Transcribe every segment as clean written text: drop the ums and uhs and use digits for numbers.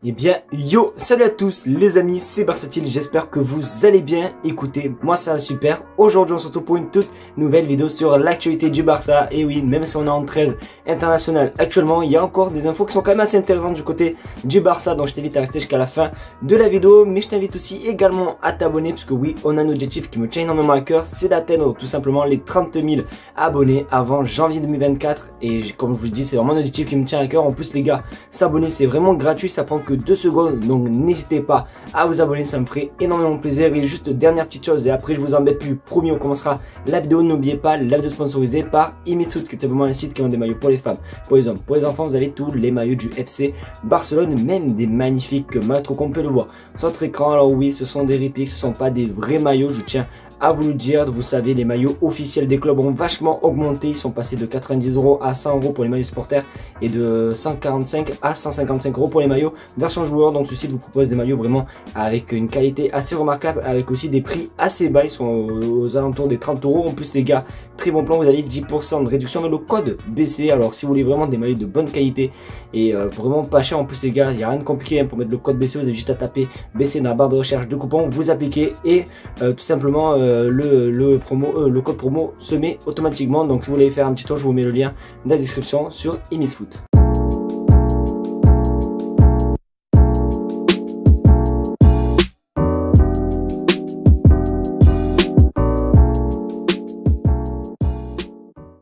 Eh bien, yo, salut à tous les amis, c'est Barsatile, j'espère que vous allez bien. Écoutez, moi ça va super. Aujourd'hui on se retrouve pour une toute nouvelle vidéo sur l'actualité du Barça. Et oui, même si on est en trêve internationale actuellement, il y a encore des infos qui sont quand même assez intéressantes du côté du Barça. Donc je t'invite à rester jusqu'à la fin de la vidéo. Mais je t'invite aussi également à t'abonner, parce que oui, on a un objectif qui me tient énormément à cœur. C'est d'atteindre tout simplement les 30 000 abonnés avant janvier 2024. Et comme je vous dis, c'est vraiment un objectif qui me tient à cœur. En plus les gars, s'abonner c'est vraiment gratuit, ça prend que 2 secondes, donc n'hésitez pas à vous abonner, ça me ferait énormément plaisir. Et juste dernière petite chose, et après je vous embête plus, promis, on commencera la vidéo. N'oubliez pas la vidéo sponsorisée par Imisfoot, qui est simplement un site qui vend des maillots pour les femmes, pour les hommes, pour les enfants. Vous avez tous les maillots du FC Barcelone, même des magnifiques maillots qu'on peut le voir sur votre écran. Alors oui, ce sont des répliques, ce sont pas des vrais maillots, je tiens à vous le dire. Vous savez, les maillots officiels des clubs ont vachement augmenté. Ils sont passés de 90 € à 100 € pour les maillots supporters et de 145 à 155 € pour les maillots version joueur. Donc ce site vous propose des maillots vraiment avec une qualité assez remarquable, avec aussi des prix assez bas. Ils sont aux alentours des 30 €. En plus les gars, très bon plan, vous avez 10% de réduction avec le code BC. Alors si vous voulez vraiment des maillots de bonne qualité et vraiment pas cher, en plus les gars, il n'y a rien de compliqué hein, pour mettre le code BC. Vous avez juste à taper BC dans la barre de recherche de coupons, vous appliquez et tout simplement le code promo se met automatiquement. Donc si vous voulez faire un petit tour, je vous mets le lien dans la description sur Imisfoot.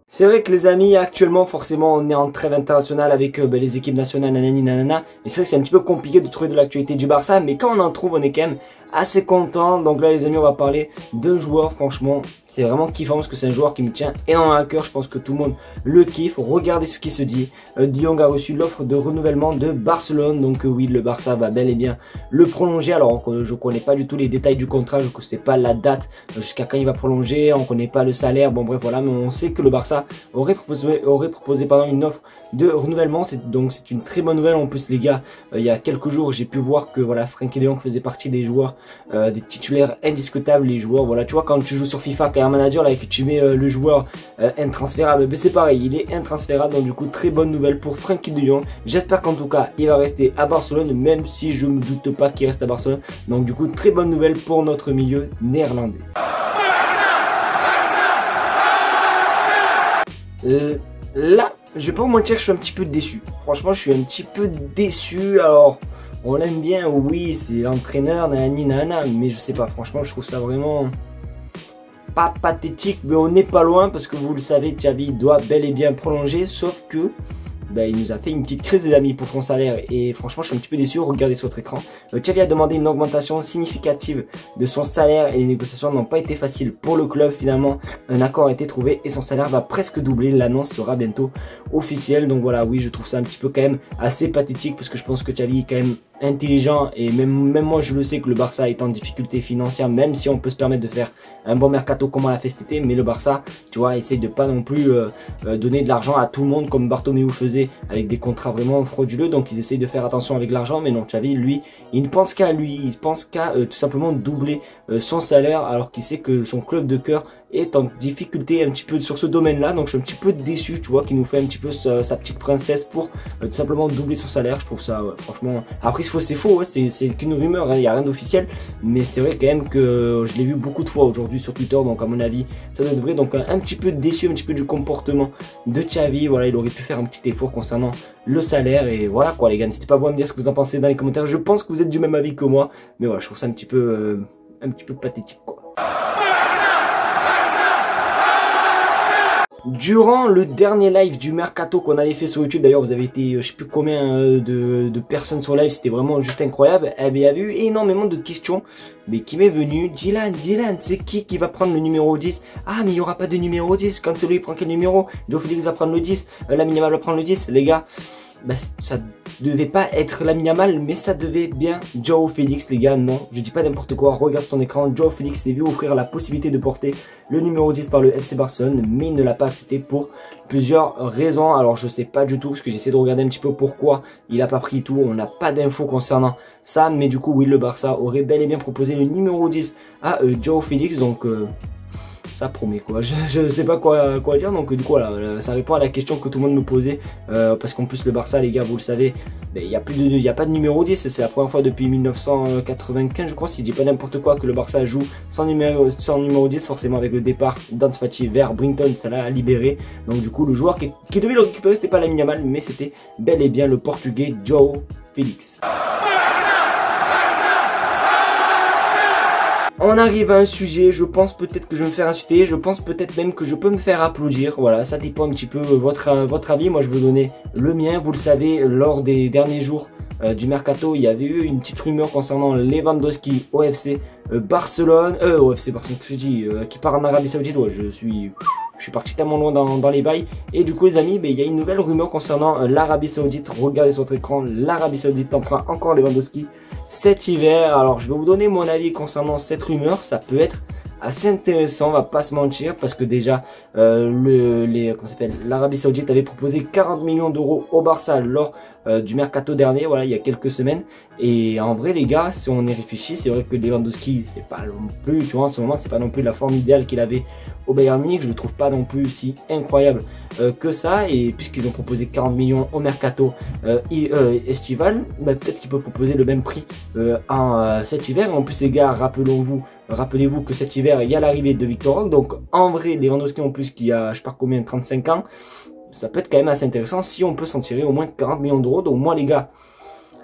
C'est vrai que les amis, actuellement forcément on est en trêve internationale avec les équipes nationales, nanani nanana. Et c'est vrai que c'est un petit peu compliqué de trouver de l'actualité du Barça, mais quand on en trouve, on est quand même assez content. Donc là les amis, on va parler d'un joueur, franchement c'est vraiment kiffant parce que c'est un joueur qui me tient énormément à cœur. Je pense que tout le monde le kiffe. Regardez ce qui se dit. De Jong a reçu l'offre de renouvellement de Barcelone. Donc oui, le Barça va bel et bien le prolonger. Alors je connais pas du tout les détails du contrat, je ne sais pas la date jusqu'à quand il va prolonger, on connaît pas le salaire, bon bref voilà, mais on sait que le Barça aurait proposé pendant une offre de renouvellement. Donc c'est une très bonne nouvelle. En plus les gars, il y a quelques jours j'ai pu voir que voilà, Frenkie de Jong faisait partie des joueurs, des titulaires indiscutables. Les joueurs, voilà, tu vois, quand tu joues sur FIFA, quand il y a un manager là et que tu mets le joueur intransférable, ben c'est pareil, il est intransférable. Donc du coup très bonne nouvelle pour Frenkie de Jong. J'espère qu'en tout cas il va rester à Barcelone, même si je me doute pas qu'il reste à Barcelone. Donc du coup très bonne nouvelle pour notre milieu néerlandais. Là, je vais pas vous mentir, je suis un petit peu déçu. Franchement, je suis un petit peu déçu. Alors, on l'aime bien, oui, c'est l'entraîneur, nanani nana, mais je sais pas, franchement, je trouve ça vraiment pas pathétique, mais on n'est pas loin parce que vous le savez, Xavi doit bel et bien prolonger, sauf que il nous a fait une petite crise des amis pour son salaire et franchement je suis un petit peu déçu. Regardez sur votre écran, Xavi a demandé une augmentation significative de son salaire et les négociations n'ont pas été faciles pour le club. Finalement un accord a été trouvé et son salaire va presque doubler. L'annonce sera bientôt officielle. Donc voilà, oui, je trouve ça un petit peu quand même assez pathétique parce que je pense que Xavi est quand même intelligent et même moi je le sais que le Barça est en difficulté financière, même si on peut se permettre de faire un bon mercato comme on l'a fait cet été. Mais le Barça, tu vois, essaye de pas non plus donner de l'argent à tout le monde comme Bartomeu faisait avec des contrats vraiment frauduleux. Donc ils essayent de faire attention avec l'argent, mais non, Xavi lui il ne pense qu'à lui, il pense qu'à tout simplement doubler son salaire, alors qu'il sait que son club de cœur est en difficulté un petit peu sur ce domaine là. Donc je suis un petit peu déçu, tu vois, qu'il nous fait un petit peu sa petite princesse pour tout simplement doubler son salaire. Je trouve ça franchement, après c'est faux, hein, c'est qu'une rumeur, il n'y a rien d'officiel, mais c'est vrai quand même que je l'ai vu beaucoup de fois aujourd'hui sur Twitter. Donc à mon avis ça doit être vrai. Donc un petit peu déçu, un petit peu du comportement de Xavi. Voilà, il aurait pu faire un petit effort concernant le salaire. Et voilà quoi les gars, n'hésitez pas à me dire ce que vous en pensez dans les commentaires. Je pense que vous êtes du même avis que moi, mais voilà, je trouve ça un petit peu pathétique quoi. Durant le dernier live du Mercato qu'on avait fait sur YouTube, d'ailleurs vous avez été je sais plus combien de personnes sur live, c'était vraiment juste incroyable. Il y a eu énormément de questions mais qui m'est venu: Dylan, c'est qui va prendre le numéro 10? Ah mais il n'y aura pas de numéro 10, quand c'est lui il prend quel numéro? Joe Félix va prendre le 10, Lamine Yamal va prendre le 10. Les gars, ça devait pas être Lamine Yamal, mais ça devait être bien Joe Félix les gars. Non, je dis pas n'importe quoi, regarde ton écran. Joe Félix s'est vu offrir la possibilité de porter le numéro 10 par le FC Barcelone, mais il ne l'a pas accepté pour plusieurs raisons. Alors je sais pas du tout, parce que j'essaie de regarder un petit peu pourquoi il a pas pris tout. On n'a pas d'infos concernant ça, mais du coup oui, le Barça aurait bel et bien proposé le numéro 10 à Joe Félix. Donc ça promet quoi. Je sais pas quoi dire, donc du coup voilà, ça répond à la question que tout le monde me posait, parce qu'en plus le Barça, les gars, vous le savez, il n'y a pas de numéro 10, c'est la première fois depuis 1995 je crois, si je dis pas n'importe quoi, que le Barça joue sans numéro 10, forcément avec le départ d'Ansu Fati vers Brighton, ça l'a libéré, donc du coup le joueur qui devait le récupérer, c'était pas Lamine Yamal, mais c'était bel et bien le portugais João Félix. On arrive à un sujet, je pense peut-être que je vais me faire insulter, je pense peut-être même que je peux me faire applaudir, voilà, ça dépend un petit peu votre avis, moi je vais vous donner le mien. Vous le savez, lors des derniers jours du mercato, il y avait eu une petite rumeur concernant Lewandowski au FC Barcelone, qui part en Arabie Saoudite. Ouais, je suis parti tellement loin dans les bails. Et du coup les amis, il y a une nouvelle rumeur concernant l'Arabie Saoudite. Regardez sur votre écran, l'Arabie Saoudite tentera encore Lewandowski cet hiver. Alors je vais vous donner mon avis concernant cette rumeur, ça peut être assez intéressant, on va pas se mentir, parce que déjà l'Arabie Saoudite avait proposé 40 millions d'euros au Barça lors du mercato dernier, voilà, il y a quelques semaines. Et en vrai les gars, si on y réfléchit, c'est vrai que Lewandowski, c'est pas non plus, tu vois, en ce moment c'est pas non plus la forme idéale qu'il avait au Bayern Munich, je le trouve pas non plus si incroyable que ça. Et puisqu'ils ont proposé 40 millions au mercato estival, peut-être qu'ils peuvent proposer le même prix cet hiver. Et en plus les gars, rappelez-vous que cet hiver il y a l'arrivée de Victor Roque, donc en vrai Lewandowski en plus qui a je sais pas combien, 35 ans, ça peut être quand même assez intéressant si on peut s'en tirer au moins 40 millions d'euros. Donc moi les gars,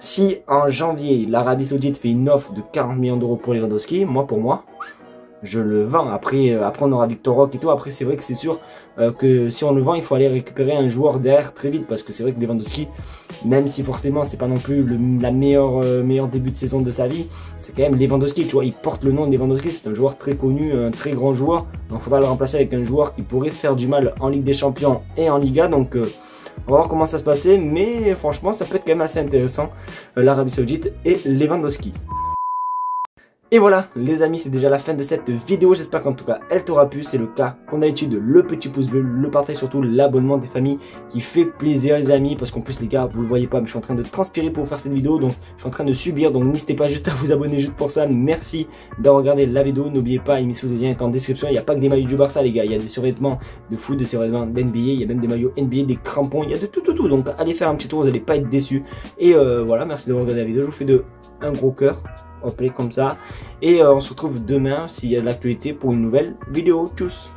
si en janvier l'Arabie Saoudite fait une offre de 40 millions d'euros pour Lewandowski, pour moi je le vends. Après on aura Victor Roque et tout. Après c'est vrai que c'est sûr que si on le vend, il faut aller récupérer un joueur derrière très vite, parce que c'est vrai que Lewandowski, même si forcément c'est pas non plus la meilleur début de saison de sa vie, c'est quand même Lewandowski, tu vois, il porte le nom de Lewandowski, c'est un joueur très connu, un très grand joueur, donc il faudra le remplacer avec un joueur qui pourrait faire du mal en Ligue des Champions et en Liga. Donc on va voir comment ça se passer, mais franchement ça peut être quand même assez intéressant, l'Arabie Saoudite et Lewandowski. Et voilà les amis, c'est déjà la fin de cette vidéo, j'espère qu'en tout cas elle t'aura plu. C'est le cas, comme d'habitude, le petit pouce bleu, le partage, surtout l'abonnement des familles qui fait plaisir les amis, parce qu'en plus les gars, vous le voyez pas, mais je suis en train de transpirer pour faire cette vidéo, donc je suis en train de subir, donc n'hésitez pas juste à vous abonner juste pour ça. Merci d'avoir regardé la vidéo, n'oubliez pas, le lien est en description. Il n'y a pas que des maillots du Barça les gars, il y a des survêtements de foot, des survêtements d'NBA, il y a même des maillots NBA, des crampons, il y a de tout, donc allez faire un petit tour, vous n'allez pas être déçus. Et voilà, merci d'avoir regardé la vidéo, je vous fais un gros cœur. Hop, comme ça. Et on se retrouve demain s'il y a de l'actualité pour une nouvelle vidéo. Tchuss!